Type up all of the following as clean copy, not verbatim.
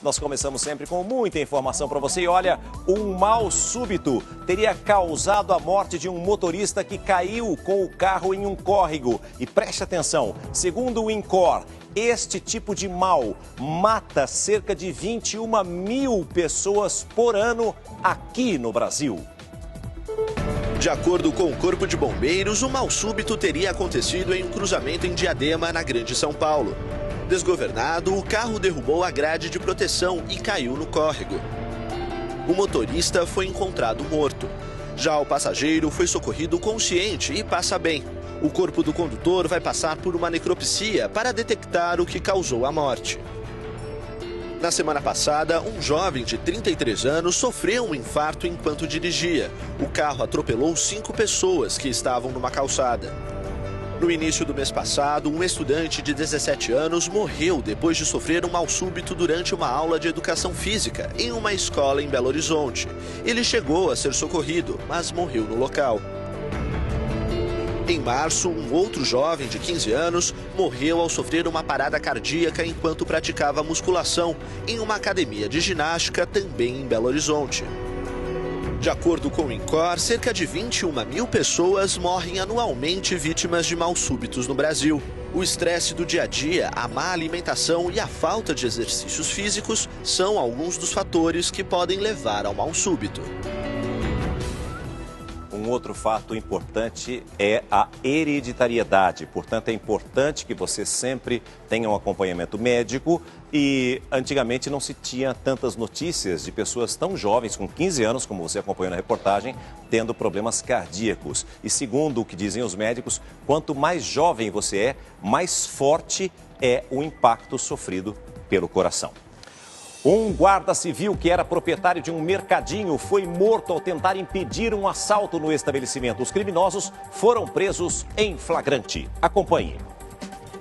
Nós começamos sempre com muita informação para você. E olha, um mal súbito teria causado a morte de um motorista que caiu com o carro em um córrego. E preste atenção, segundo o INCOR, este tipo de mal mata cerca de 21 mil pessoas por ano aqui no Brasil. De acordo com o Corpo de Bombeiros, o mal súbito teria acontecido em um cruzamento em Diadema, na Grande São Paulo. Desgovernado, o carro derrubou a grade de proteção e caiu no córrego. O motorista foi encontrado morto. Já o passageiro foi socorrido consciente e passa bem. O corpo do condutor vai passar por uma necropsia para detectar o que causou a morte. Na semana passada, um jovem de 33 anos sofreu um infarto enquanto dirigia. O carro atropelou 5 pessoas que estavam numa calçada. No início do mês passado, um estudante de 17 anos morreu depois de sofrer um mal súbito durante uma aula de educação física em uma escola em Belo Horizonte. Ele chegou a ser socorrido, mas morreu no local. Em março, um outro jovem de 15 anos morreu ao sofrer uma parada cardíaca enquanto praticava musculação em uma academia de ginástica também em Belo Horizonte. De acordo com o INCOR, cerca de 21 mil pessoas morrem anualmente vítimas de mal súbitos no Brasil. O estresse do dia a dia, a má alimentação e a falta de exercícios físicos são alguns dos fatores que podem levar ao mal súbito. Um outro fato importante é a hereditariedade. Portanto, é importante que você sempre tenha um acompanhamento médico. E antigamente não se tinha tantas notícias de pessoas tão jovens, com 15 anos, como você acompanhou na reportagem, tendo problemas cardíacos. E segundo o que dizem os médicos, quanto mais jovem você é, mais forte é o impacto sofrido pelo coração. Um guarda civil que era proprietário de um mercadinho foi morto ao tentar impedir um assalto no estabelecimento. Os criminosos foram presos em flagrante. Acompanhe.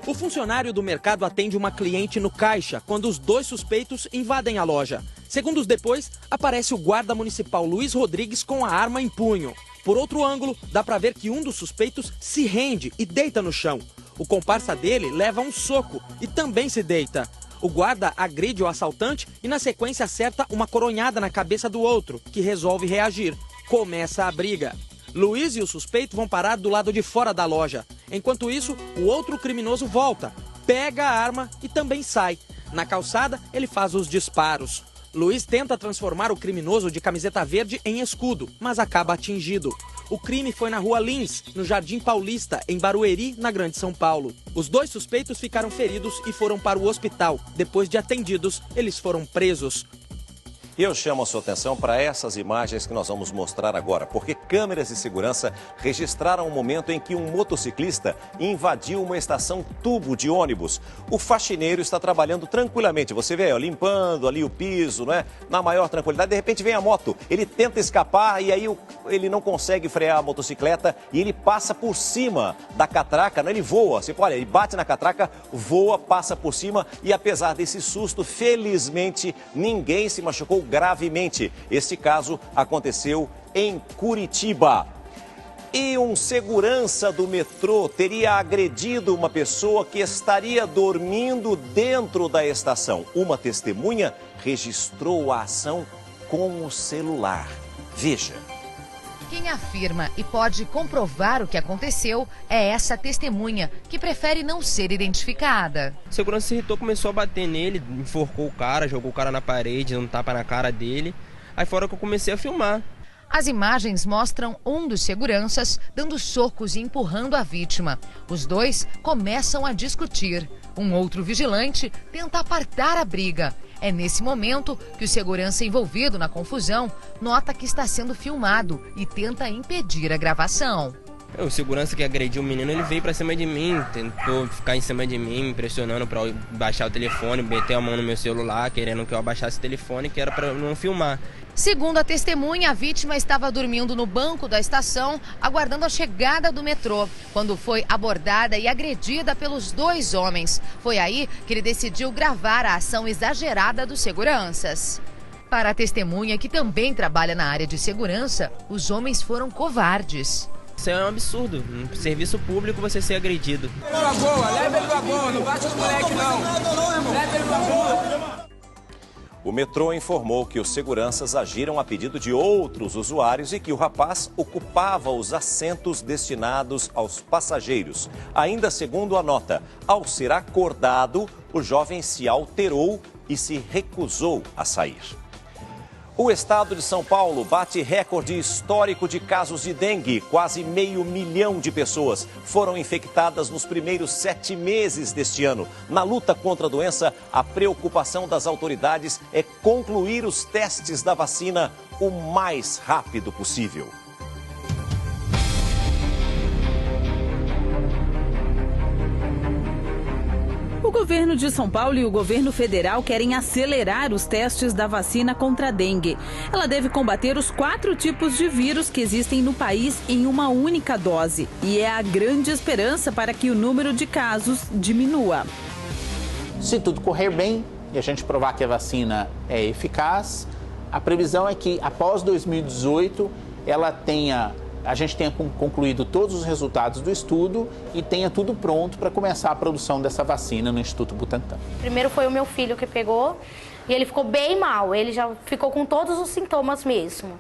O funcionário do mercado atende uma cliente no caixa quando os 2 suspeitos invadem a loja. Segundos depois, aparece o guarda municipal Luiz Rodrigues com a arma em punho. Por outro ângulo, dá para ver que um dos suspeitos se rende e deita no chão. O comparsa dele leva um soco e também se deita. O guarda agride o assaltante e, na sequência, acerta uma coronhada na cabeça do outro, que resolve reagir. Começa a briga. Luiz e o suspeito vão parar do lado de fora da loja. Enquanto isso, o outro criminoso volta, pega a arma e também sai. Na calçada, ele faz os disparos. Luiz tenta transformar o criminoso de camiseta verde em escudo, mas acaba atingido. O crime foi na Rua Lins, no Jardim Paulista, em Barueri, na Grande São Paulo. Os 2 suspeitos ficaram feridos e foram para o hospital. Depois de atendidos, eles foram presos. E eu chamo a sua atenção para essas imagens que nós vamos mostrar agora, porque câmeras de segurança registraram o momento em que um motociclista invadiu uma estação tubo de ônibus. O faxineiro está trabalhando tranquilamente, você vê, ó, limpando ali o piso, né? Na maior tranquilidade, de repente vem a moto, ele tenta escapar e aí ele não consegue frear a motocicleta e ele passa por cima da catraca, né? Ele voa, você olha, ele bate na catraca, voa, passa por cima e apesar desse susto, felizmente ninguém se machucou gravemente. Este caso aconteceu em Curitiba. E um segurança do metrô teria agredido uma pessoa que estaria dormindo dentro da estação. Uma testemunha registrou a ação com o celular. Veja. Quem afirma e pode comprovar o que aconteceu é essa testemunha, que prefere não ser identificada. O segurança se irritou, começou a bater nele, enforcou o cara, jogou o cara na parede, deu um tapa na cara dele. Aí fora que eu comecei a filmar. As imagens mostram um dos seguranças dando socos e empurrando a vítima. Os 2 começam a discutir. Um outro vigilante tenta apartar a briga. É nesse momento que o segurança envolvido na confusão nota que está sendo filmado e tenta impedir a gravação. O segurança que agrediu o menino, ele veio pra cima de mim, tentou ficar em cima de mim, me pressionando pra eu baixar o telefone, meter a mão no meu celular, querendo que eu abaixasse o telefone, que era pra eu não filmar. Segundo a testemunha, a vítima estava dormindo no banco da estação, aguardando a chegada do metrô, quando foi abordada e agredida pelos 2 homens. Foi aí que ele decidiu gravar a ação exagerada dos seguranças. Para a testemunha, que também trabalha na área de segurança, os homens foram covardes. Isso é um absurdo, no serviço público você ser agredido. Leva ele pra boa, não bate os moleques não. Leva ele pra boa. O metrô informou que os seguranças agiram a pedido de outros usuários e que o rapaz ocupava os assentos destinados aos passageiros. Ainda segundo a nota, ao ser acordado, o jovem se alterou e se recusou a sair. O estado de São Paulo bate recorde histórico de casos de dengue. Quase 500 mil de pessoas foram infectadas nos primeiros 7 meses deste ano. Na luta contra a doença, a preocupação das autoridades é concluir os testes da vacina o mais rápido possível. O governo de São Paulo e o governo federal querem acelerar os testes da vacina contra a dengue. Ela deve combater os 4 tipos de vírus que existem no país em uma única dose. E é a grande esperança para que o número de casos diminua. Se tudo correr bem e a gente provar que a vacina é eficaz, a previsão é que após 2018 a gente tenha concluído todos os resultados do estudo e tenha tudo pronto para começar a produção dessa vacina no Instituto Butantan. Primeiro foi o meu filho que pegou e ele ficou bem mal, ele já ficou com todos os sintomas mesmo.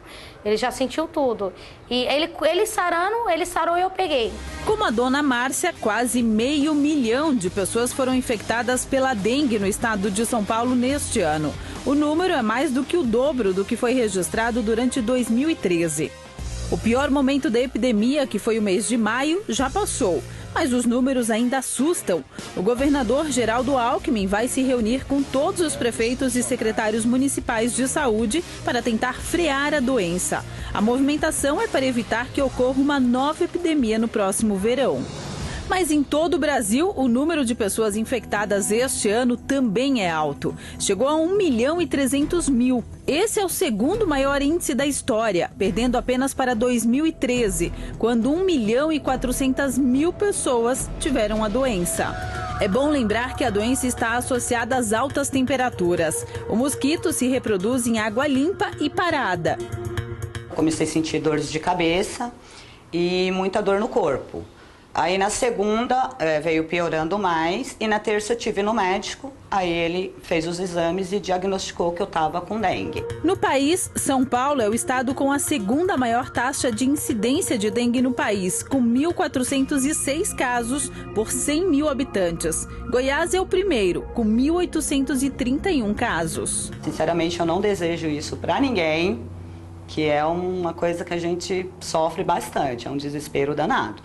Ele já sentiu tudo. E ele sarou e eu peguei. Como a dona Márcia, quase 500 mil de pessoas foram infectadas pela dengue no estado de São Paulo neste ano. O número é mais do que o dobro do que foi registrado durante 2013. O pior momento da epidemia, que foi o mês de maio, já passou, mas os números ainda assustam. O governador Geraldo Alckmin vai se reunir com todos os prefeitos e secretários municipais de saúde para tentar frear a doença. A movimentação é para evitar que ocorra uma nova epidemia no próximo verão. Mas em todo o Brasil, o número de pessoas infectadas este ano também é alto. Chegou a 1.300.000. Esse é o segundo maior índice da história, perdendo apenas para 2013, quando 1.400.000 pessoas tiveram a doença. É bom lembrar que a doença está associada às altas temperaturas. O mosquito se reproduz em água limpa e parada. Comecei a sentir dores de cabeça e muita dor no corpo. Aí na segunda veio piorando mais e na terça eu tive no médico, aí ele fez os exames e diagnosticou que eu estava com dengue. No país, São Paulo é o estado com a segunda maior taxa de incidência de dengue no país, com 1.406 casos por 100 mil habitantes. Goiás é o primeiro, com 1.831 casos. Sinceramente, eu não desejo isso para ninguém, que é uma coisa que a gente sofre bastante, é um desespero danado.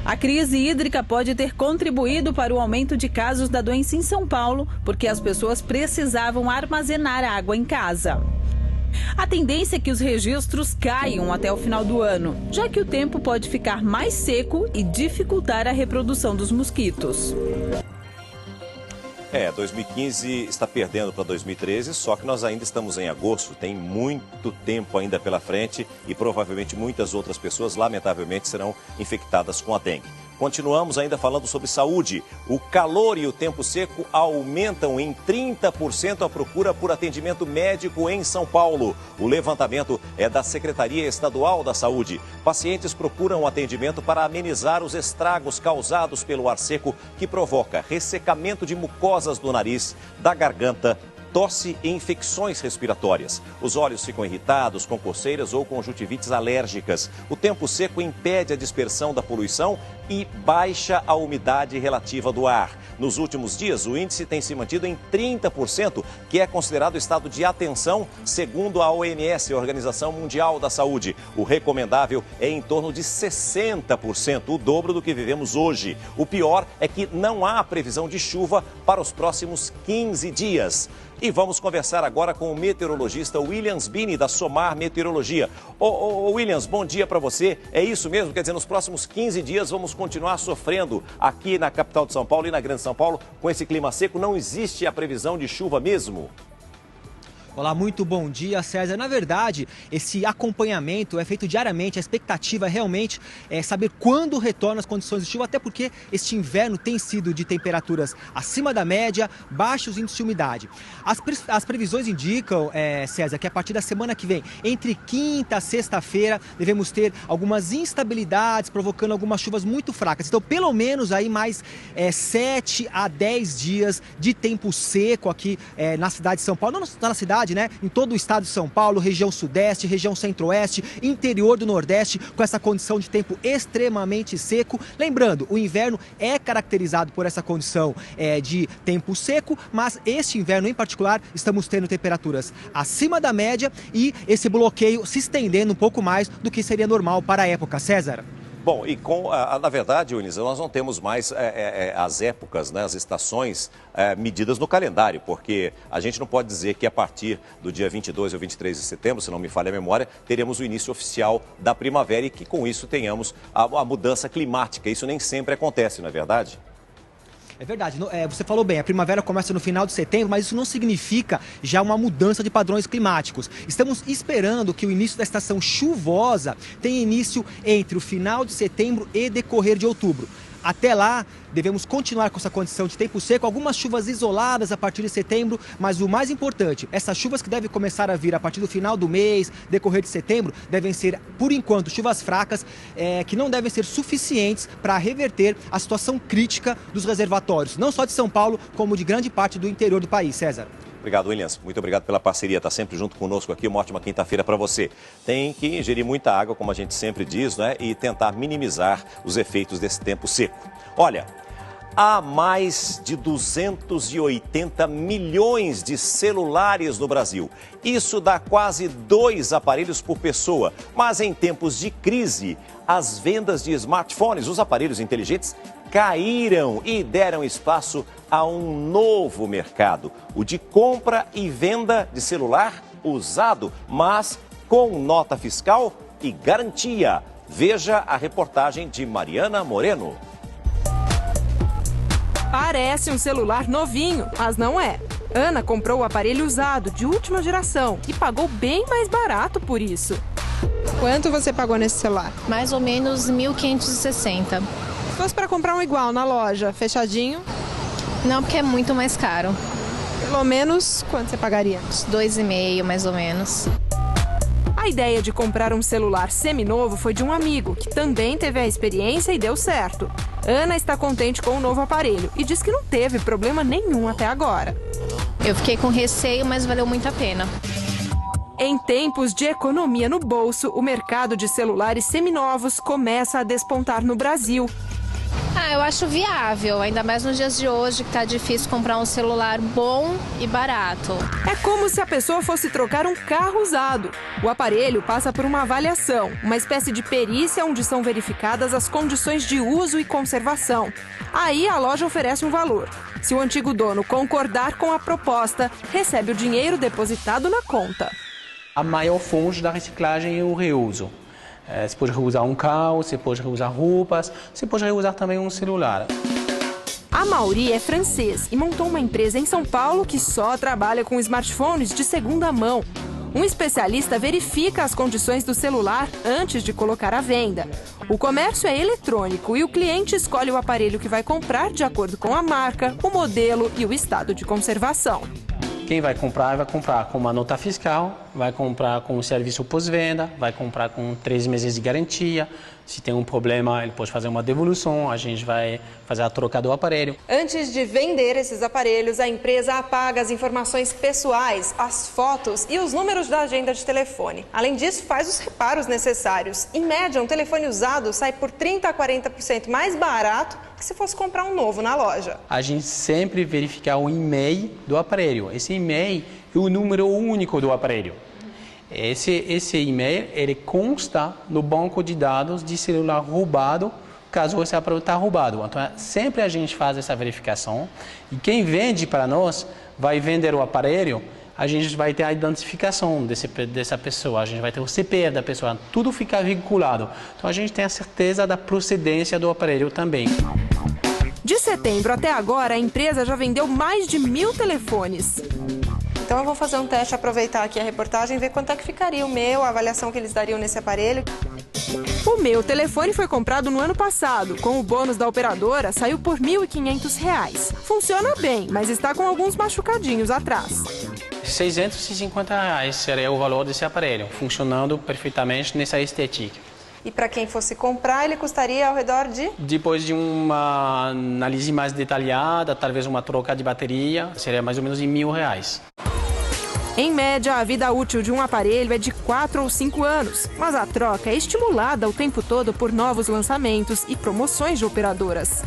A crise hídrica pode ter contribuído para o aumento de casos da doença em São Paulo, porque as pessoas precisavam armazenar água em casa. A tendência é que os registros caiam até o final do ano, já que o tempo pode ficar mais seco e dificultar a reprodução dos mosquitos. 2015 está perdendo para 2013, só que nós ainda estamos em agosto, tem muito tempo ainda pela frente e provavelmente muitas outras pessoas, lamentavelmente, serão infectadas com a dengue. Continuamos ainda falando sobre saúde. O calor e o tempo seco aumentam em 30% a procura por atendimento médico em São Paulo. O levantamento é da Secretaria Estadual da Saúde. Pacientes procuram atendimento para amenizar os estragos causados pelo ar seco, que provoca ressecamento de mucosas do nariz, da garganta, tosse e infecções respiratórias. Os olhos ficam irritados, com coceiras ou conjuntivites alérgicas. O tempo seco impede a dispersão da poluição e baixa a umidade relativa do ar. Nos últimos dias, o índice tem se mantido em 30%, que é considerado estado de atenção, segundo a OMS, a Organização Mundial da Saúde. O recomendável é em torno de 60%, o dobro do que vivemos hoje. O pior é que não há previsão de chuva para os próximos 15 dias. E vamos conversar agora com o meteorologista Williams Bini, da Somar Meteorologia. Williams, bom dia para você. É isso mesmo? Quer dizer, nos próximos 15 dias vamos continuar sofrendo aqui na capital de São Paulo e na Grande São Paulo com esse clima seco? Não existe a previsão de chuva mesmo? Olá, muito bom dia, César. Na verdade, esse acompanhamento é feito diariamente, a expectativa realmente é saber quando retornam as condições de chuva, até porque este inverno tem sido de temperaturas acima da média, baixos índices de umidade. As previsões indicam, César, que a partir da semana que vem, entre quinta e sexta-feira, devemos ter algumas instabilidades, provocando algumas chuvas muito fracas. Então, pelo menos aí mais 7 a 10 dias de tempo seco aqui na cidade de São Paulo, não na cidade, né? Em todo o estado de São Paulo, região sudeste, região centro-oeste, interior do nordeste, com essa condição de tempo extremamente seco. Lembrando, o inverno é caracterizado por essa condição de tempo seco, mas este inverno em particular estamos tendo temperaturas acima da média e esse bloqueio se estendendo um pouco mais do que seria normal para a época. César? Bom, e na verdade, Eunice, nós não temos mais as épocas, né, as estações medidas no calendário, porque a gente não pode dizer que a partir do dia 22 ou 23 de setembro, se não me falha a memória, teremos o início oficial da primavera e que com isso tenhamos a mudança climática. Isso nem sempre acontece, não é verdade? É verdade, você falou bem, a primavera começa no final de setembro, mas isso não significa já uma mudança de padrões climáticos. Estamos esperando que o início da estação chuvosa tenha início entre o final de setembro e decorrer de outubro. Até lá, devemos continuar com essa condição de tempo seco, algumas chuvas isoladas a partir de setembro, mas o mais importante, essas chuvas que devem começar a vir a partir do final do mês, decorrer de setembro, devem ser, por enquanto, chuvas fracas, que não devem ser suficientes para reverter a situação crítica dos reservatórios, não só de São Paulo, como de grande parte do interior do país. César. Obrigado, Williams. Muito obrigado pela parceria. Está sempre junto conosco aqui. Uma ótima quinta-feira para você. Tem que ingerir muita água, como a gente sempre diz, né? E tentar minimizar os efeitos desse tempo seco. Olha, há mais de 280 milhões de celulares no Brasil. Isso dá quase 2 aparelhos por pessoa. Mas em tempos de crise, as vendas de smartphones, os aparelhos inteligentes, caíram e deram espaço a um novo mercado, o de compra e venda de celular usado, mas com nota fiscal e garantia. Veja a reportagem de Mariana Moreno. Parece um celular novinho, mas não é. Ana comprou o aparelho usado, de última geração, e pagou bem mais barato por isso. Quanto você pagou nesse celular? Mais ou menos 1.560. Se fosse para comprar um igual na loja, fechadinho? Não, porque é muito mais caro. Pelo menos, quanto você pagaria? Uns 2,5, mais ou menos. A ideia de comprar um celular seminovo foi de um amigo, que também teve a experiência e deu certo. Ana está contente com o novo aparelho e diz que não teve problema nenhum até agora. Eu fiquei com receio, mas valeu muito a pena. Em tempos de economia no bolso, o mercado de celulares seminovos começa a despontar no Brasil. Eu acho viável, ainda mais nos dias de hoje que tá difícil comprar um celular bom e barato. É como se a pessoa fosse trocar um carro usado. O aparelho passa por uma avaliação, uma espécie de perícia onde são verificadas as condições de uso e conservação. Aí a loja oferece um valor. Se o antigo dono concordar com a proposta, recebe o dinheiro depositado na conta. A maior fonte da reciclagem é o reuso. Você pode reusar um carro, você pode reusar roupas, você pode reusar também um celular. Amaury é francês e montou uma empresa em São Paulo que só trabalha com smartphones de segunda mão. Um especialista verifica as condições do celular antes de colocar à venda. O comércio é eletrônico e o cliente escolhe o aparelho que vai comprar de acordo com a marca, o modelo e o estado de conservação. Quem vai comprar com uma nota fiscal, vai comprar com um serviço pós-venda, vai comprar com 3 meses de garantia. Se tem um problema, ele pode fazer uma devolução, a gente vai fazer a troca do aparelho. Antes de vender esses aparelhos, a empresa apaga as informações pessoais, as fotos e os números da agenda de telefone. Além disso, faz os reparos necessários. Em média, um telefone usado sai por 30% a 40% mais barato que se fosse comprar um novo na loja. A gente sempre verifica o e-mail do aparelho. Esse e-mail é o número único do aparelho. Esse e-mail ele consta no banco de dados de celular roubado, caso esse aparelho está roubado. Então, sempre a gente faz essa verificação e quem vende para nós vai vender o aparelho, a gente vai ter a identificação dessa pessoa, a gente vai ter o CPF da pessoa, tudo fica vinculado. Então, a gente tem a certeza da procedência do aparelho também. De setembro até agora, a empresa já vendeu mais de 1.000 telefones. Então eu vou fazer um teste, aproveitar aqui a reportagem e ver quanto é que ficaria o meu, a avaliação que eles dariam nesse aparelho. O meu telefone foi comprado no ano passado. Com o bônus da operadora, saiu por R$ 1.500. Funciona bem, mas está com alguns machucadinhos atrás. R$ 650 seria o valor desse aparelho, funcionando perfeitamente nessa estética. E para quem fosse comprar, ele custaria ao redor de? Depois de uma análise mais detalhada, talvez uma troca de bateria, seria mais ou menos de R$ 1.000. Em média, a vida útil de um aparelho é de 4 ou 5 anos, mas a troca é estimulada o tempo todo por novos lançamentos e promoções de operadoras.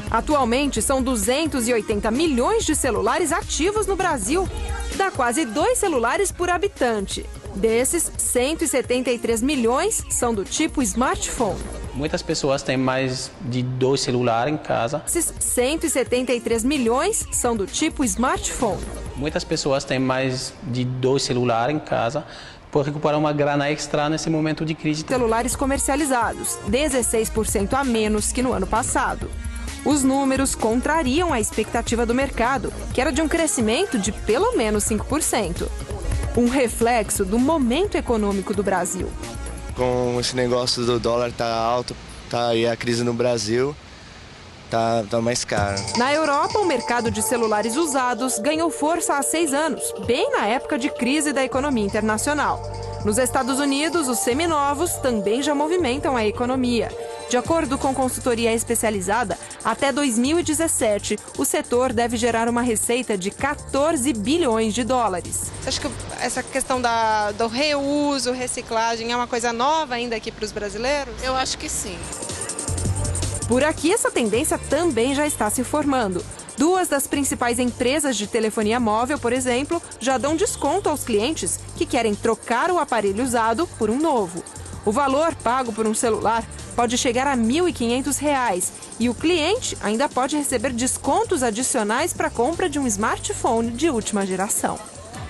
Atualmente, são 280 milhões de celulares ativos no Brasil. Dá quase 2 celulares por habitante. Desses, 173 milhões são do tipo smartphone. Muitas pessoas têm mais de 2 celulares em casa. Esses 173 milhões são do tipo smartphone. Muitas pessoas têm mais de 2 celulares em casa por recuperar uma grana extra nesse momento de crise. Celulares comercializados, 16% a menos que no ano passado. Os números contrariam a expectativa do mercado, que era de um crescimento de pelo menos 5%. Um reflexo do momento econômico do Brasil. Com esse negócio do dólar tá alto, tá aí a crise no Brasil, tá mais caro. Na Europa, o mercado de celulares usados ganhou força há 6 anos, bem na época de crise da economia internacional. Nos Estados Unidos, os seminovos também já movimentam a economia. De acordo com consultoria especializada, até 2017, o setor deve gerar uma receita de 14 bilhões de dólares. Você acha que essa questão do reuso, reciclagem, é uma coisa nova ainda aqui para os brasileiros? Eu acho que sim. Por aqui, essa tendência também já está se formando. 2 das principais empresas de telefonia móvel, por exemplo, já dão desconto aos clientes que querem trocar o aparelho usado por um novo. O valor pago por um celular pode chegar a R$ 1.500 e o cliente ainda pode receber descontos adicionais para a compra de um smartphone de última geração.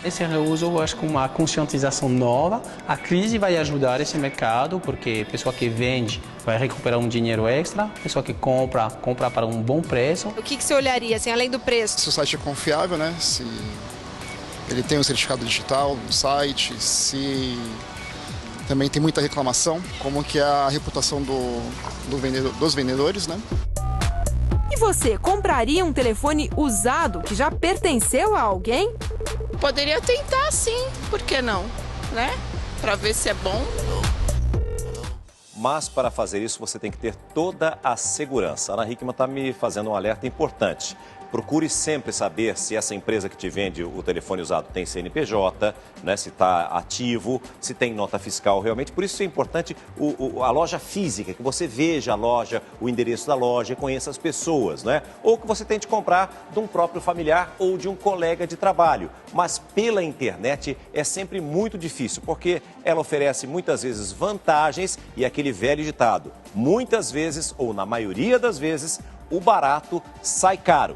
Esse reuso, eu acho que uma conscientização nova, a crise vai ajudar esse mercado, porque a pessoa que vende vai recuperar um dinheiro extra, a pessoa que compra para um bom preço. O que você olharia, assim, além do preço? Se o site é confiável, né? Se ele tem um certificado digital no site, se também tem muita reclamação, como que é a reputação dos vendedores, né? E você compraria um telefone usado que já pertenceu a alguém? Poderia tentar sim, por que não, né? Para ver se é bom. Mas para fazer isso você tem que ter toda a segurança. A Ana Hickman está me fazendo um alerta importante. Procure sempre saber se essa empresa que te vende o telefone usado tem CNPJ, né, se está ativo, se tem nota fiscal realmente. Por isso é importante a loja física, que você veja a loja, o endereço da loja, conheça as pessoas, né? Ou que você tente comprar de um próprio familiar ou de um colega de trabalho. Mas pela internet é sempre muito difícil, porque ela oferece muitas vezes vantagens e aquele velho ditado, muitas vezes, ou na maioria das vezes, o barato sai caro.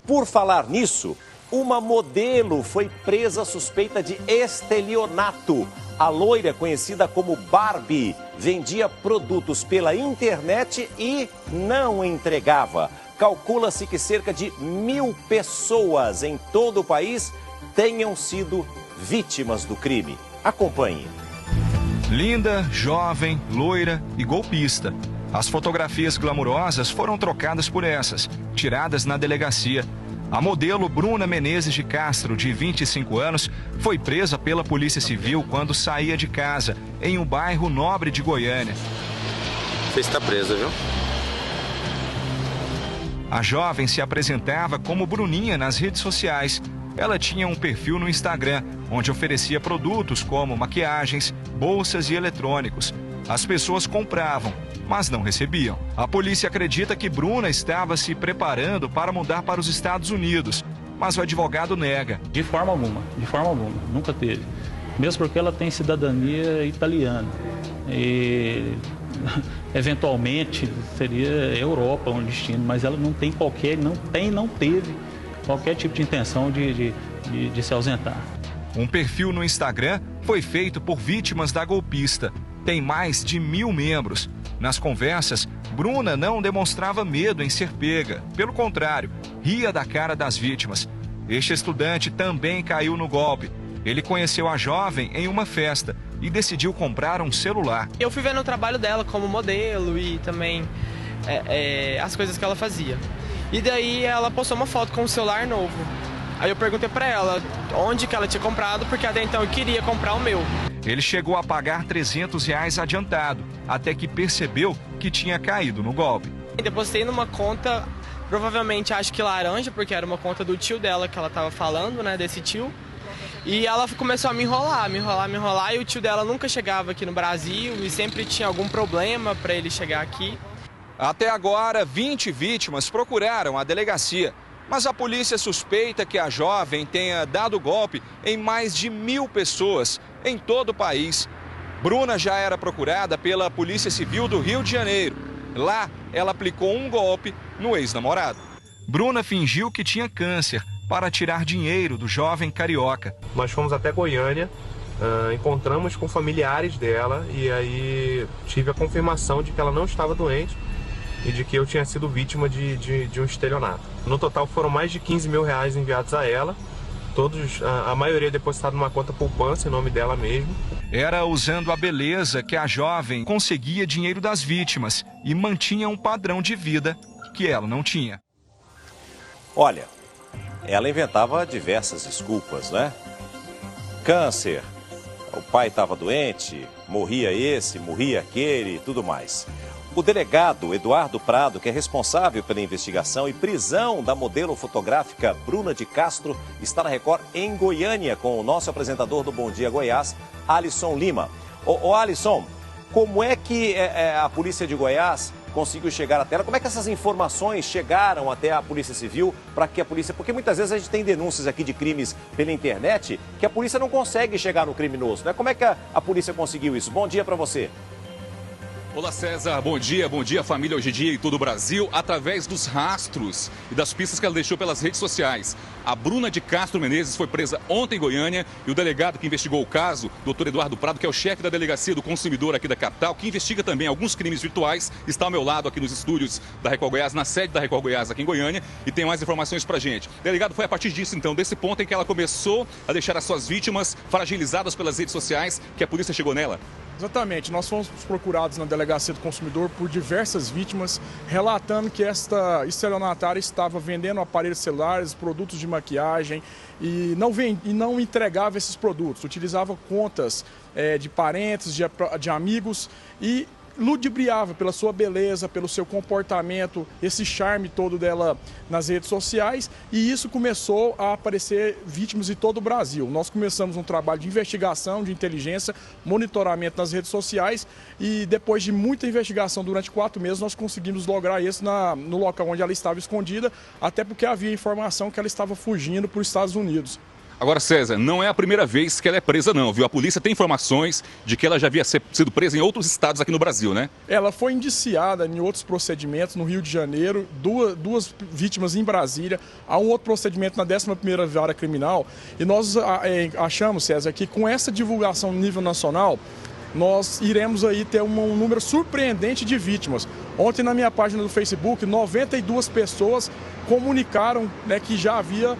Por falar nisso, uma modelo foi presa suspeita de estelionato. A loira, conhecida como Barbie, vendia produtos pela internet e não entregava. Calcula-se que cerca de 1.000 pessoas em todo o país tenham sido vítimas do crime. Acompanhe. Linda, jovem, loira e golpista. As fotografias glamourosas foram trocadas por essas, tiradas na delegacia. A modelo Bruna Menezes de Castro, de 25 anos, foi presa pela Polícia Civil quando saía de casa, em um bairro nobre de Goiânia. Você está presa, viu? A jovem se apresentava como Bruninha nas redes sociais. Ela tinha um perfil no Instagram, onde oferecia produtos como maquiagens, bolsas e eletrônicos. As pessoas compravam, mas não recebiam. A polícia acredita que Bruna estava se preparando para mudar para os Estados Unidos, mas o advogado nega. De forma alguma, nunca teve. Mesmo porque ela tem cidadania italiana. E eventualmente seria Europa um destino, mas ela não tem não teve qualquer tipo de intenção de se ausentar. Um perfil no Instagram foi feito por vítimas da golpista. Tem mais de 1.000 membros. Nas conversas, Bruna não demonstrava medo em ser pega. Pelo contrário, ria da cara das vítimas. Este estudante também caiu no golpe. Ele conheceu a jovem em uma festa e decidiu comprar um celular. Eu fui vendo o trabalho dela como modelo e também as coisas que ela fazia. E daí ela postou uma foto com um celular novo. Aí eu perguntei pra ela onde que ela tinha comprado, porque até então eu queria comprar o meu. Ele chegou a pagar R$300 adiantado, até que percebeu que tinha caído no golpe. Depositei numa conta, provavelmente acho que laranja, porque era uma conta do tio dela que ela tava falando, né, desse tio. E ela começou a me enrolar, e o tio dela nunca chegava aqui no Brasil e sempre tinha algum problema para ele chegar aqui. Até agora, 20 vítimas procuraram a delegacia, mas a polícia suspeita que a jovem tenha dado golpe em mais de 1.000 pessoas em todo o país. Bruna já era procurada pela Polícia Civil do Rio de Janeiro. Lá, ela aplicou um golpe no ex-namorado. Bruna fingiu que tinha câncer para tirar dinheiro do jovem carioca. Nós fomos até Goiânia, encontramos com familiares dela e aí tive a confirmação de que ela não estava doente e de que eu tinha sido vítima de um estelionato. No total foram mais de R$15 mil enviados a ela, a maioria depositada numa conta poupança em nome dela mesmo. Era usando a beleza que a jovem conseguia dinheiro das vítimas e mantinha um padrão de vida que ela não tinha. Olha, ela inventava diversas desculpas, né? Câncer, o pai estava doente, morria esse, morria aquele e tudo mais. O delegado Eduardo Prado, que é responsável pela investigação e prisão da modelo fotográfica Bruna de Castro, está na Record em Goiânia com o nosso apresentador do Bom Dia Goiás, Alisson Lima. Ô Alisson, como é que a polícia de Goiás conseguiu chegar até ela? Como é que essas informações chegaram até a Polícia Civil para que a polícia... Porque muitas vezes a gente tem denúncias aqui de crimes pela internet que a polícia não consegue chegar no criminoso, né? Como é que a polícia conseguiu isso? Bom dia para você. Olá César, bom dia família Hoje em Dia e todo o Brasil. Através dos rastros e das pistas que ela deixou pelas redes sociais, a Bruna de Castro Menezes foi presa ontem em Goiânia e o delegado que investigou o caso, Dr. Eduardo Prado, que é o chefe da Delegacia do Consumidor aqui da capital, que investiga também alguns crimes virtuais, está ao meu lado aqui nos estúdios da Record Goiás, na sede da Record Goiás aqui em Goiânia, e tem mais informações pra gente. Delegado, foi a partir disso então, desse ponto em que ela começou a deixar as suas vítimas fragilizadas pelas redes sociais, que a polícia chegou nela? Exatamente, nós fomos procurados na Delegacia do Consumidor por diversas vítimas, relatando que esta estelionatária estava vendendo aparelhos celulares, produtos de maquiagem e não entregava esses produtos, utilizava contas de parentes, de amigos e ludibriava pela sua beleza, pelo seu comportamento, esse charme todo dela nas redes sociais, e isso começou a aparecer vítimas em todo o Brasil. Nós começamos um trabalho de investigação, de inteligência, monitoramento nas redes sociais, e depois de muita investigação durante 4 meses, nós conseguimos lograr isso no local onde ela estava escondida, até porque havia informação que ela estava fugindo para os Estados Unidos. Agora, César, não é a primeira vez que ela é presa não, viu? A polícia tem informações de que ela já havia sido presa em outros estados aqui no Brasil, né? Ela foi indiciada em outros procedimentos no Rio de Janeiro, duas vítimas em Brasília, há um outro procedimento na 11ª Vara Criminal, e nós achamos, César, que com essa divulgação no nível nacional, nós iremos aí ter um número surpreendente de vítimas. Ontem na minha página do Facebook, 92 pessoas comunicaram, né, que já havia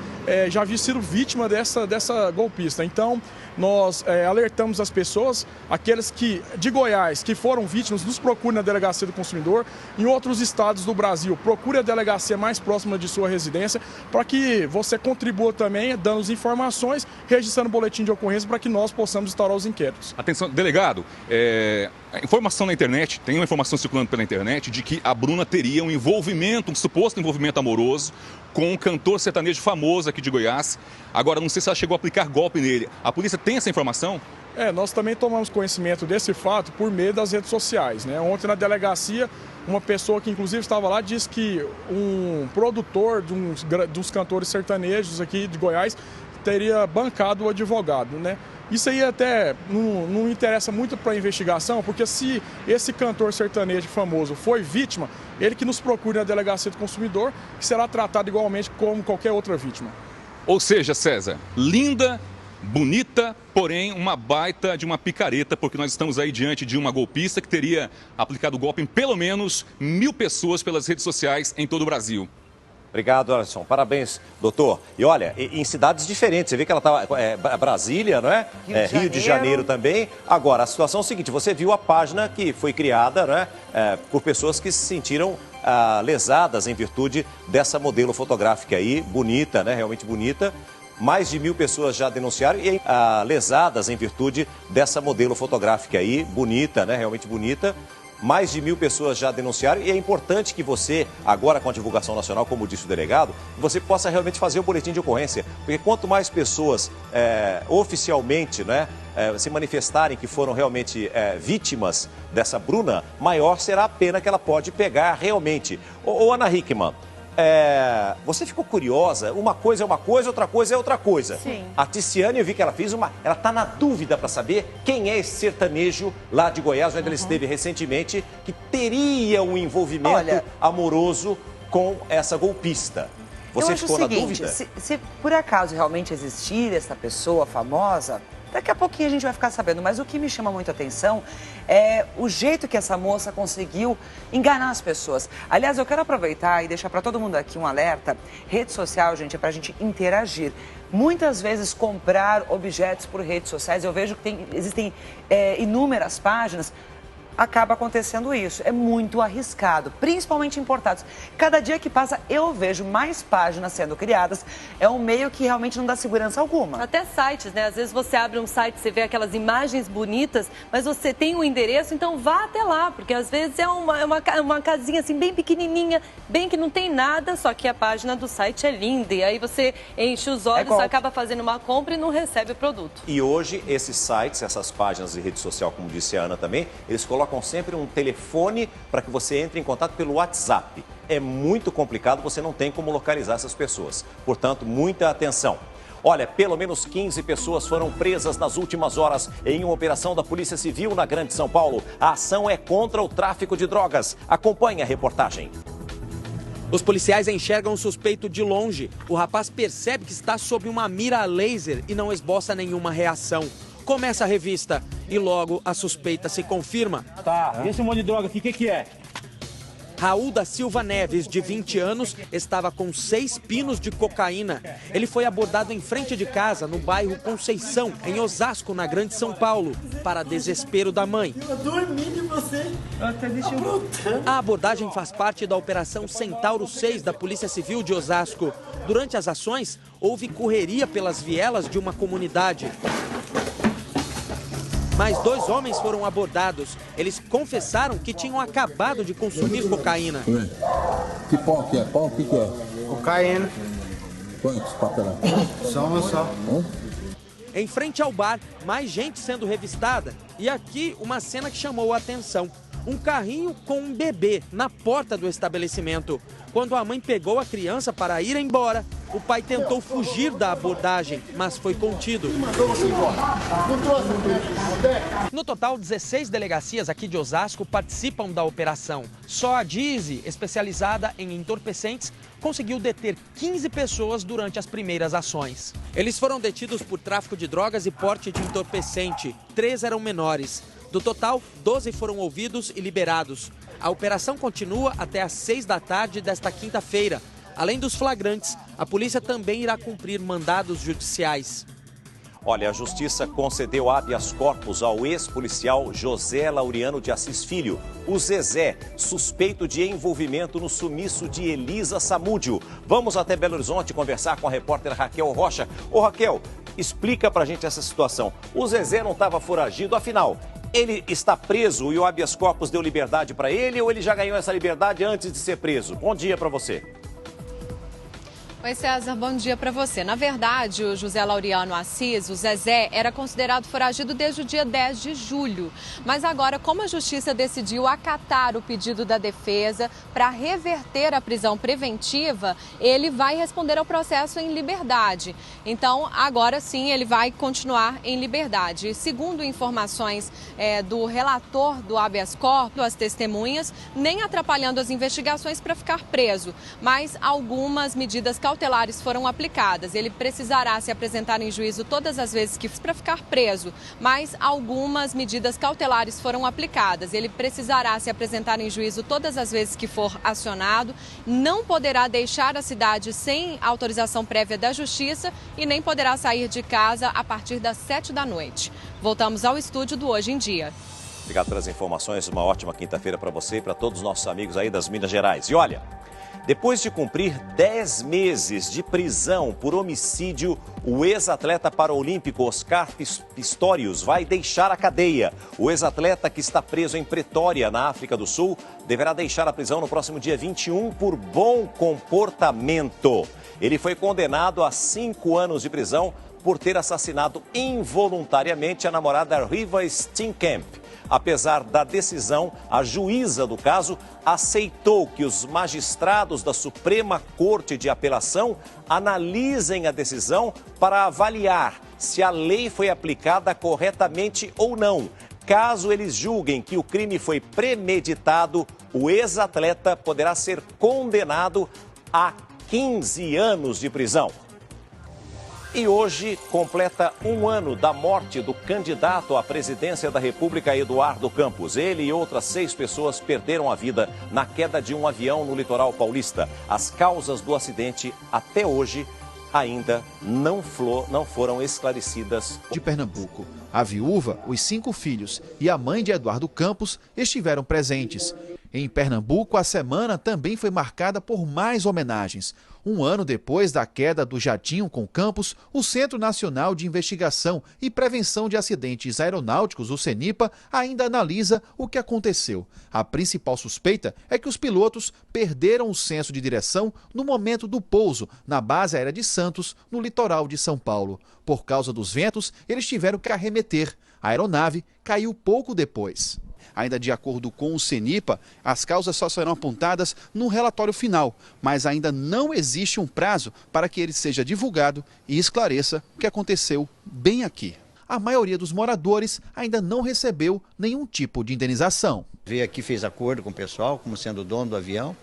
sido vítima dessa golpista. Então, nós alertamos as pessoas, aqueles de Goiás que foram vítimas, nos procurem na Delegacia do Consumidor. Em outros estados do Brasil, procure a delegacia mais próxima de sua residência para que você contribua também, dando as informações, registrando o boletim de ocorrência para que nós possamos instaurar os inquéritos. Atenção, delegado, a informação na internet, tem uma informação circulando pela internet de que a Bruna teria um suposto envolvimento amoroso com um cantor sertanejo famoso aqui de Goiás. Agora, não sei se ela chegou a aplicar golpe nele. A polícia tem essa informação? Nós também tomamos conhecimento desse fato por meio das redes sociais, né? Ontem na delegacia, uma pessoa que inclusive estava lá disse que um produtor de uns cantores sertanejos aqui de Goiás teria bancado o advogado, né? Isso aí até não interessa muito para a investigação, porque se esse cantor sertanejo famoso foi vítima, ele que nos procure na Delegacia do Consumidor, que será tratado igualmente como qualquer outra vítima. Ou seja, César, linda, bonita, porém uma baita de uma picareta, porque nós estamos aí diante de uma golpista que teria aplicado golpe em pelo menos 1.000 pessoas pelas redes sociais em todo o Brasil. Obrigado, Alisson. Parabéns, doutor. E olha, em cidades diferentes, você vê que ela estava... Brasília, não é? Rio de Janeiro também. Agora, a situação é o seguinte, você viu a página que foi criada, não é? Por pessoas que se sentiram lesadas em virtude dessa modelo fotográfica aí, bonita, né? Realmente bonita. Mais de 1.000 pessoas já denunciaram e lesadas em virtude dessa modelo fotográfica aí, bonita, né? Realmente bonita. Mais de 1.000 pessoas já denunciaram e é importante que você, agora com a divulgação nacional, como disse o delegado, você possa realmente fazer o boletim de ocorrência. Porque quanto mais pessoas oficialmente, né, se manifestarem que foram realmente vítimas dessa Bruna, maior será a pena que ela pode pegar realmente. Ô Ana Hickman, você ficou curiosa? Uma coisa é uma coisa, outra coisa é outra coisa. Sim. A Ticiane, eu vi que ela fez ela está na dúvida para saber quem é esse sertanejo lá de Goiás, onde ele esteve recentemente, que teria um envolvimento amoroso com essa golpista. Você ficou na dúvida? Se por acaso realmente existir essa pessoa famosa, daqui a pouquinho a gente vai ficar sabendo, mas o que me chama muito a atenção é o jeito que essa moça conseguiu enganar as pessoas. Aliás, eu quero aproveitar e deixar para todo mundo aqui um alerta. Rede social, gente, é para a gente interagir. Muitas vezes comprar objetos por redes sociais, eu vejo que existem inúmeras páginas, acaba acontecendo isso. É muito arriscado, principalmente importados. Cada dia que passa, eu vejo mais páginas sendo criadas. É um meio que realmente não dá segurança alguma. Até sites, né? Às vezes você abre um site, você vê aquelas imagens bonitas, mas você tem um endereço, então vá até lá, porque às vezes é uma casinha assim, bem pequenininha, bem que não tem nada, só que a página do site é linda. E aí você enche os olhos, acaba fazendo uma compra e não recebe o produto. E hoje, esses sites, essas páginas de rede social, como disse a Ana também, eles colocam sempre um telefone para que você entre em contato pelo WhatsApp. É muito complicado, você não tem como localizar essas pessoas. Portanto, muita atenção. Olha, pelo menos 15 pessoas foram presas nas últimas horas em uma operação da Polícia Civil na Grande São Paulo. A ação é contra o tráfico de drogas. Acompanhe a reportagem. Os policiais enxergam o suspeito de longe. O rapaz percebe que está sob uma mira laser e não esboça nenhuma reação. Começa a revista e logo a suspeita se confirma. Tá, e esse monte de droga aqui, o que é? Raul da Silva Neves, de 20 anos, estava com 6 pinos de cocaína. Ele foi abordado em frente de casa, no bairro Conceição, em Osasco, na Grande São Paulo, para desespero da mãe. Eu dormi de você. A abordagem faz parte da Operação Centauro 6 da Polícia Civil de Osasco. Durante as ações, houve correria pelas vielas de uma comunidade. Mais 2 homens foram abordados. Eles confessaram que tinham acabado de consumir cocaína. Que pó que é? Pó o que é? Cocaína. Quantos papelão? Só. Em frente ao bar, mais gente sendo revistada. E aqui, uma cena que chamou a atenção. Um carrinho com um bebê na porta do estabelecimento. Quando a mãe pegou a criança para ir embora, o pai tentou fugir da abordagem, mas foi contido. No total, 16 delegacias aqui de Osasco participam da operação. Só a DISE, especializada em entorpecentes, conseguiu deter 15 pessoas durante as primeiras ações. Eles foram detidos por tráfico de drogas e porte de entorpecente. 3 eram menores. Do total, 12 foram ouvidos e liberados. A operação continua até às 6 da tarde desta quinta-feira. Além dos flagrantes, a polícia também irá cumprir mandados judiciais. Olha, a Justiça concedeu habeas corpus ao ex-policial José Laureano de Assis Filho, o Zezé, suspeito de envolvimento no sumiço de Elisa Samúdio. Vamos até Belo Horizonte conversar com a repórter Raquel Rocha. Ô Raquel, explica pra gente essa situação. O Zezé não estava foragido, afinal, ele está preso e o habeas corpus deu liberdade para ele ou ele já ganhou essa liberdade antes de ser preso? Bom dia para você. Oi, César, bom dia para você. Na verdade, o José Laureano Assis, o Zezé, era considerado foragido desde o dia 10 de julho. Mas agora, como a Justiça decidiu acatar o pedido da defesa para reverter a prisão preventiva, ele vai responder ao processo em liberdade. Então, agora sim, ele vai continuar em liberdade. Segundo informações do relator do habeas corpus, as testemunhas, nem atrapalhando as investigações para ficar preso, mas algumas medidas cautelares cautelares foram aplicadas. Ele precisará se apresentar em juízo todas as vezes que for para ficar preso, mas algumas medidas cautelares foram aplicadas. Ele precisará se apresentar em juízo todas as vezes que for acionado, não poderá deixar a cidade sem autorização prévia da Justiça e nem poderá sair de casa a partir das 7 da noite. Voltamos ao estúdio do Hoje em Dia. Obrigado pelas informações, uma ótima quinta-feira para você e para todos os nossos amigos aí das Minas Gerais. E olha, depois de cumprir 10 meses de prisão por homicídio, o ex-atleta paraolímpico Oscar Pistorius vai deixar a cadeia. O ex-atleta, que está preso em Pretória, na África do Sul, deverá deixar a prisão no próximo dia 21 por bom comportamento. Ele foi condenado a 5 anos de prisão por ter assassinado involuntariamente a namorada Riva Steenkamp. Apesar da decisão, a juíza do caso aceitou que os magistrados da Suprema Corte de Apelação analisem a decisão para avaliar se a lei foi aplicada corretamente ou não. Caso eles julguem que o crime foi premeditado, o ex-atleta poderá ser condenado a 15 anos de prisão. E hoje completa 1 ano da morte do candidato à presidência da República, Eduardo Campos. Ele e outras 6 pessoas perderam a vida na queda de um avião no litoral paulista. As causas do acidente até hoje ainda não foram esclarecidas. De Pernambuco, a viúva, os 5 filhos e a mãe de Eduardo Campos estiveram presentes. Em Pernambuco, a semana também foi marcada por mais homenagens. 1 ano depois da queda do jatinho com Campos, o Centro Nacional de Investigação e Prevenção de Acidentes Aeronáuticos, o CENIPA, ainda analisa o que aconteceu. A principal suspeita é que os pilotos perderam o senso de direção no momento do pouso na base aérea de Santos, no litoral de São Paulo. Por causa dos ventos, eles tiveram que arremeter. A aeronave caiu pouco depois. Ainda de acordo com o CENIPA, as causas só serão apontadas no relatório final, mas ainda não existe um prazo para que ele seja divulgado e esclareça o que aconteceu bem aqui. A maioria dos moradores ainda não recebeu nenhum tipo de indenização. Veio aqui, fez acordo com o pessoal, como sendo dono do avião,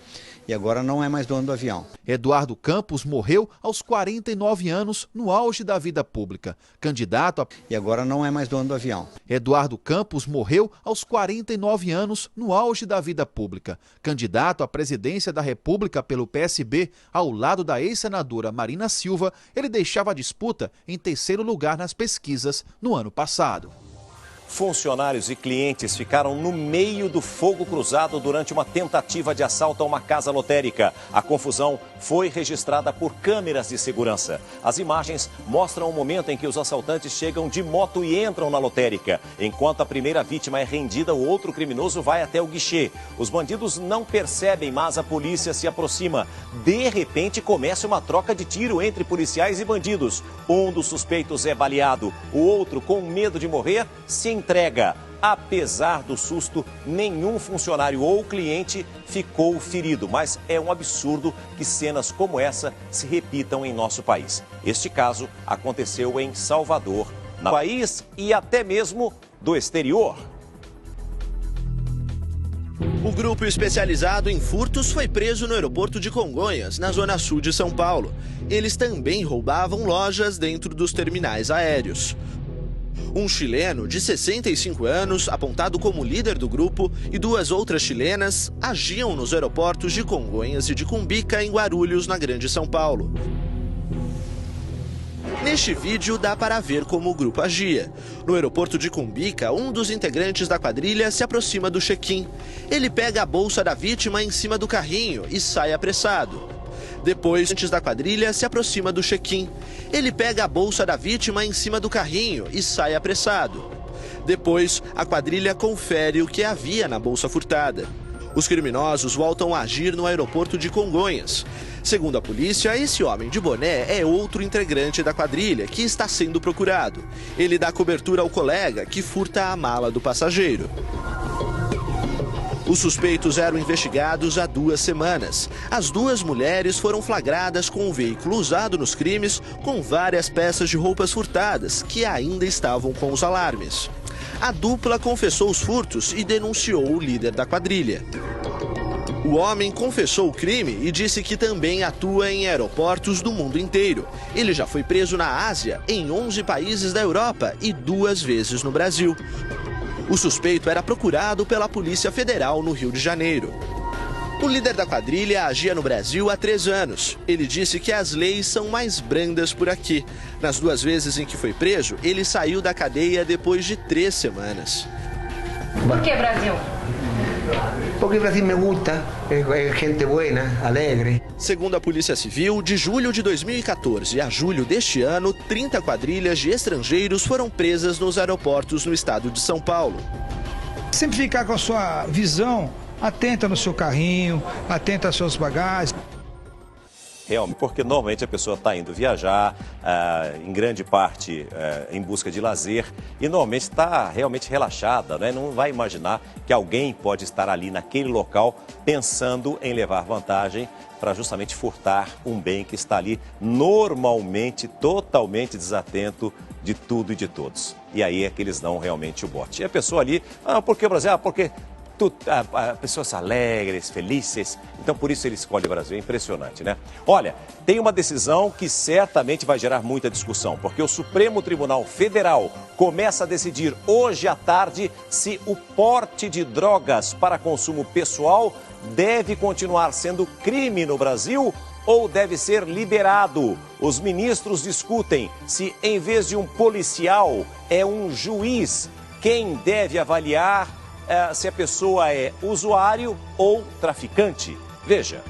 e agora não é mais dono do avião. Eduardo Campos morreu aos 49 anos no auge da vida pública. Candidato a... E agora não é mais dono do avião. Eduardo Campos morreu aos 49 anos no auge da vida pública. Candidato à presidência da República pelo PSB, ao lado da ex-senadora Marina Silva, ele deixava a disputa em 3º lugar nas pesquisas no ano passado. Funcionários e clientes ficaram no meio do fogo cruzado durante uma tentativa de assalto a uma casa lotérica. A confusão foi registrada por câmeras de segurança. As imagens mostram o momento em que os assaltantes chegam de moto e entram na lotérica. Enquanto a primeira vítima é rendida, o outro criminoso vai até o guichê. Os bandidos não percebem, mas a polícia se aproxima. De repente, começa uma troca de tiro entre policiais e bandidos. Um dos suspeitos é baleado. O outro, com medo de morrer, se entrega. Apesar do susto, nenhum funcionário ou cliente ficou ferido, mas é um absurdo que cenas como essa se repitam em nosso país. Este caso aconteceu em Salvador, no país e até mesmo do exterior. O grupo especializado em furtos foi preso no aeroporto de Congonhas, na zona sul de São Paulo. Eles também roubavam lojas dentro dos terminais aéreos. Um chileno de 65 anos, apontado como líder do grupo, e 2 outras chilenas agiam nos aeroportos de Congonhas e de Cumbica, em Guarulhos, na Grande São Paulo. Neste vídeo dá para ver como o grupo agia. No aeroporto de Cumbica, um dos integrantes da quadrilha se aproxima do check-in. Ele pega a bolsa da vítima em cima do carrinho e sai apressado. Depois, antes da quadrilha, se aproxima do check-in. Ele pega a bolsa da vítima em cima do carrinho e sai apressado. Depois, a quadrilha confere o que havia na bolsa furtada. Os criminosos voltam a agir no aeroporto de Congonhas. Segundo a polícia, esse homem de boné é outro integrante da quadrilha que está sendo procurado. Ele dá cobertura ao colega que furta a mala do passageiro. Os suspeitos eram investigados há 2 semanas. As 2 mulheres foram flagradas com um veículo usado nos crimes, com várias peças de roupas furtadas, que ainda estavam com os alarmes. A dupla confessou os furtos e denunciou o líder da quadrilha. O homem confessou o crime e disse que também atua em aeroportos do mundo inteiro. Ele já foi preso na Ásia, em 11 países da Europa e 2 vezes no Brasil. O suspeito era procurado pela Polícia Federal no Rio de Janeiro. O líder da quadrilha agia no Brasil há 3 anos. Ele disse que as leis são mais brandas por aqui. Nas 2 vezes em que foi preso, ele saiu da cadeia depois de 3 semanas. Por que Brasil? Porque o Brasil me gusta, é gente buena, alegre. Segundo a Polícia Civil, de julho de 2014 a julho deste ano, 30 quadrilhas de estrangeiros foram presas nos aeroportos no estado de São Paulo. Sempre ficar com a sua visão atenta no seu carrinho, atenta às suas bagagens. Realmente, porque normalmente a pessoa está indo viajar, em grande parte em busca de lazer, e normalmente está realmente relaxada, né? Não vai imaginar que alguém pode estar ali naquele local pensando em levar vantagem para justamente furtar um bem que está ali normalmente, totalmente desatento de tudo e de todos. E aí é que eles dão realmente o bote. E a pessoa ali, por que o Brasil? Porque pessoas alegres, felizes, então por isso ele escolhe o Brasil. É impressionante, né? Olha, tem uma decisão que certamente vai gerar muita discussão, porque o Supremo Tribunal Federal começa a decidir hoje à tarde se o porte de drogas para consumo pessoal deve continuar sendo crime no Brasil ou deve ser liberado. Os ministros discutem se, em vez de um policial, é um juiz quem deve avaliar se a pessoa é usuário ou traficante. Veja.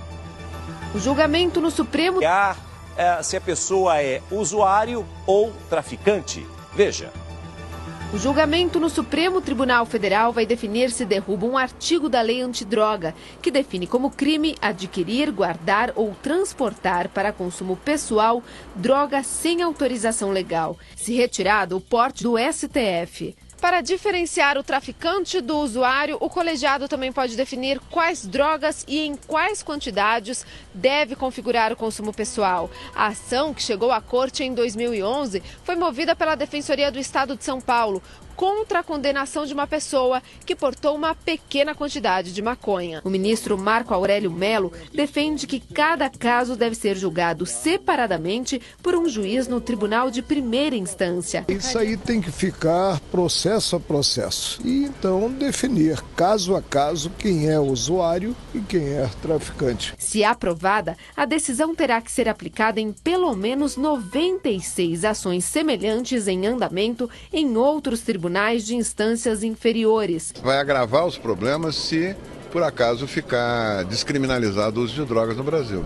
O julgamento no Supremo... Se a pessoa é usuário ou traficante. Veja. O julgamento no Supremo Tribunal Federal vai definir se derruba um artigo da lei antidroga, que define como crime adquirir, guardar ou transportar para consumo pessoal droga sem autorização legal. Se retirado, o porte do STF. Para diferenciar o traficante do usuário, o colegiado também pode definir quais drogas e em quais quantidades deve configurar o consumo pessoal. A ação, que chegou à corte em 2011, foi movida pela Defensoria do Estado de São Paulo contra a condenação de uma pessoa que portou uma pequena quantidade de maconha. O ministro Marco Aurélio Mello defende que cada caso deve ser julgado separadamente por um juiz no tribunal de primeira instância. Isso aí tem que ficar processo a processo e então definir caso a caso quem é usuário e quem é traficante. Se aprovada, a decisão terá que ser aplicada em pelo menos 96 ações semelhantes em andamento em outros tribunais de instâncias inferiores. Vai agravar os problemas se, por acaso, ficar descriminalizado o uso de drogas no Brasil.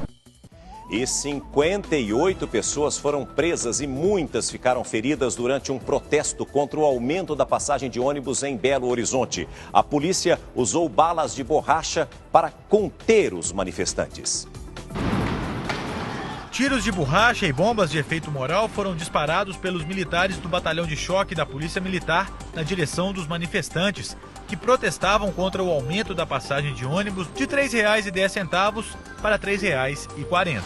E 58 pessoas foram presas e muitas ficaram feridas durante um protesto contra o aumento da passagem de ônibus em Belo Horizonte. A polícia usou balas de borracha para conter os manifestantes. Tiros de borracha e bombas de efeito moral foram disparados pelos militares do batalhão de choque da Polícia Militar na direção dos manifestantes, que protestavam contra o aumento da passagem de ônibus de R$ 3,10 para R$ 3,40.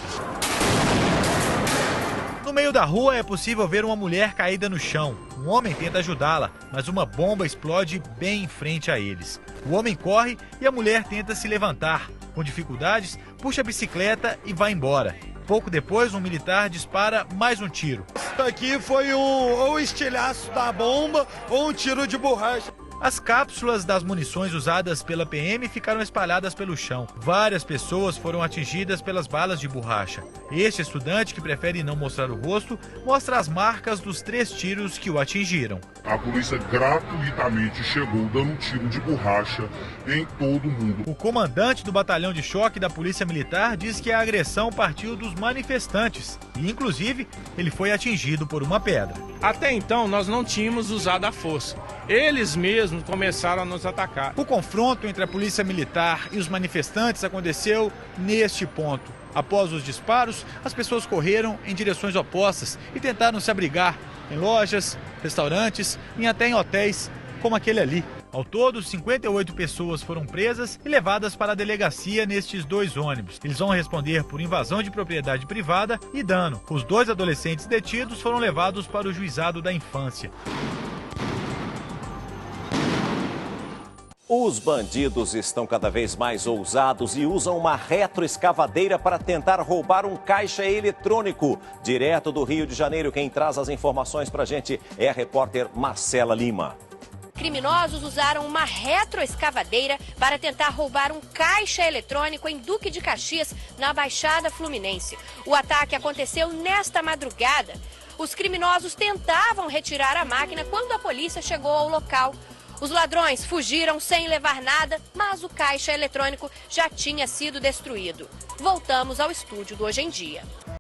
No meio da rua é possível ver uma mulher caída no chão. Um homem tenta ajudá-la, mas uma bomba explode bem em frente a eles. O homem corre e a mulher tenta se levantar. Com dificuldades, puxa a bicicleta e vai embora. Pouco depois, um militar dispara mais um tiro. Aqui foi ou estilhaço da bomba ou um tiro de borracha. As cápsulas das munições usadas pela PM ficaram espalhadas pelo chão. Várias pessoas foram atingidas pelas balas de borracha. Este estudante, que prefere não mostrar o rosto, mostra as marcas dos 3 tiros que o atingiram. A polícia gratuitamente chegou dando tiro de borracha em todo mundo. O comandante do batalhão de choque da Polícia Militar diz que a agressão partiu dos manifestantes e, inclusive, ele foi atingido por uma pedra. Até então, nós não tínhamos usado a força. Eles mesmos começaram a nos atacar. O confronto entre a Polícia Militar e os manifestantes aconteceu neste ponto. Após os disparos, as pessoas correram em direções opostas e tentaram se abrigar em lojas, restaurantes e até em hotéis, como aquele ali. Ao todo, 58 pessoas foram presas e levadas para a delegacia nestes 2 ônibus. Eles vão responder por invasão de propriedade privada e dano. Os 2 adolescentes detidos foram levados para o juizado da infância. Os bandidos estão cada vez mais ousados e usam uma retroescavadeira para tentar roubar um caixa eletrônico. Direto do Rio de Janeiro, quem traz as informações para a gente é a repórter Marcela Lima. Criminosos usaram uma retroescavadeira para tentar roubar um caixa eletrônico em Duque de Caxias, na Baixada Fluminense. O ataque aconteceu nesta madrugada. Os criminosos tentavam retirar a máquina quando a polícia chegou ao local. Os ladrões fugiram sem levar nada, mas o caixa eletrônico já tinha sido destruído. Voltamos ao estúdio do Hoje em Dia.